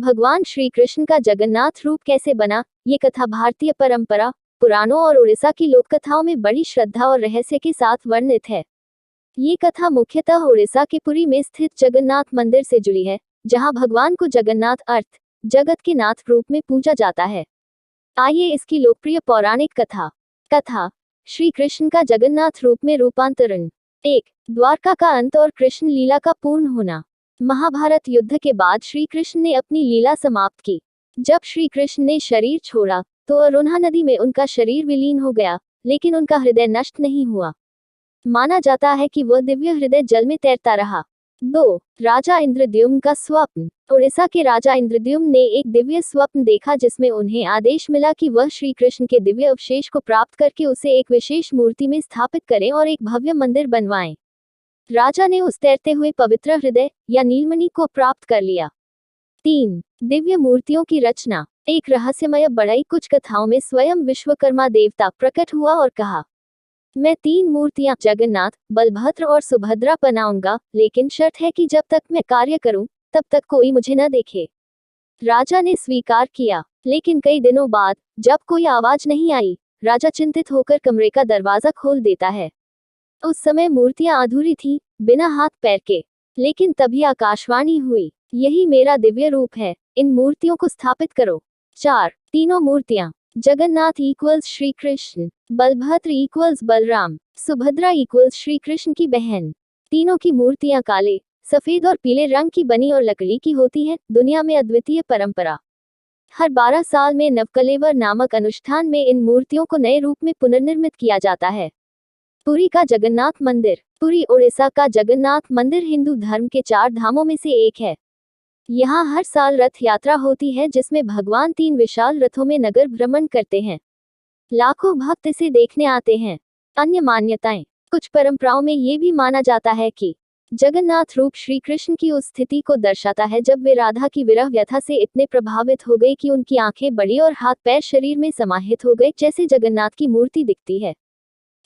भगवान श्री कृष्ण का जगन्नाथ रूप कैसे बना? ये कथा भारतीय परंपरा, पुराणों और उड़ीसा की लोक कथाओं में बड़ी श्रद्धा और रहस्य के साथ वर्णित है। ये कथा मुख्यतः उड़ीसा के पुरी में स्थित जगन्नाथ मंदिर से जुड़ी है, जहां भगवान को जगन्नाथ अर्थ जगत के नाथ रूप में पूजा जाता है। आइए इसकी लोकप्रिय पौराणिक कथा श्री कृष्ण का जगन्नाथ रूप में रूपांतरण। 1. द्वारका का अंत और कृष्ण लीला का पूर्ण होना। महाभारत युद्ध के बाद श्री कृष्ण ने अपनी लीला समाप्त की। जब श्री कृष्ण ने शरीर छोड़ा तो अरुणा नदी में उनका शरीर विलीन हो गया, लेकिन उनका हृदय नष्ट नहीं हुआ। माना जाता है कि वह दिव्य हृदय जल में तैरता रहा। 2. राजा इंद्रद्युम्न का स्वप्न। उड़ीसा के राजा इंद्रद्युम्न ने एक दिव्य स्वप्न देखा जिसमें उन्हें आदेश मिला कि वह श्री कृष्ण के दिव्य अवशेष को प्राप्त करके उसे एक विशेष मूर्ति में स्थापित करें और एक भव्य मंदिर बनवाएं। राजा ने उस तैरते हुए पवित्र हृदय या नीलमणि को प्राप्त कर लिया। 3. दिव्य मूर्तियों की रचना। एक रहस्यमय बढ़ई कुछ कथाओं में स्वयं विश्वकर्मा देवता प्रकट हुआ और कहा, मैं 3 मूर्तियां जगन्नाथ, बलभद्र और सुभद्रा बनाऊंगा, लेकिन शर्त है कि जब तक मैं कार्य करूं तब तक कोई मुझे न देखे। राजा ने स्वीकार किया, लेकिन कई दिनों बाद जब कोई आवाज नहीं आई, राजा चिंतित होकर कमरे का दरवाजा खोल देता है। उस समय मूर्तियां अधूरी थीं, बिना हाथ पैर के। लेकिन तभी आकाशवाणी हुई, यही मेरा दिव्य रूप है, इन मूर्तियों को स्थापित करो। 4. तीनों मूर्तियां। Jagannath equals Shri Krishna, Balabhadra equals Balram, Subhadra equals Shri Krishna की बहन। तीनों की मूर्तियां काले, सफेद और पीले रंग की बनी और लकड़ी की होती हैं। दुनिया में अद्वितीय परंपरा। हर 12 साल में नवकलेवर नामक अनुष्ठान में इन मूर्तियों को नए रूप में पुनर्निर्मित किया जाता है। पुरी का जगन्नाथ मंदिर। पुरी उड़ीसा का जगन्नाथ मंदिर हिंदू धर्म के 4 धामों में से एक है। यहाँ हर साल रथ यात्रा होती है जिसमें भगवान 3 विशाल रथों में नगर भ्रमण करते हैं। लाखों भक्त इसे देखने आते हैं। अन्य मान्यताएं। कुछ परंपराओं में ये भी माना जाता है कि जगन्नाथ रूप श्री कृष्ण की उस स्थिति को दर्शाता है जब वे राधा की विरह व्यथा से इतने प्रभावित हो गए कि उनकी आंखें बड़ी और हाथ पैर शरीर में समाहित हो गए, जैसे जगन्नाथ की मूर्ति दिखती है।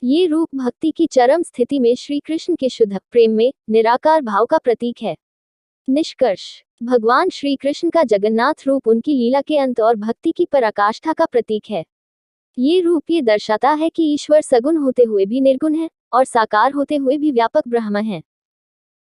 ये रूप भक्ति की चरम स्थिति में श्री कृष्ण के शुद्ध प्रेम में निराकार भाव का प्रतीक है। निष्कर्ष। भगवान श्री कृष्ण का जगन्नाथ रूप उनकी लीला के अंत और भक्ति की पराकाष्ठा का प्रतीक है। ये रूप ये दर्शाता है कि ईश्वर सगुण होते हुए भी निर्गुण है और साकार होते हुए भी व्यापक ब्रह्म है।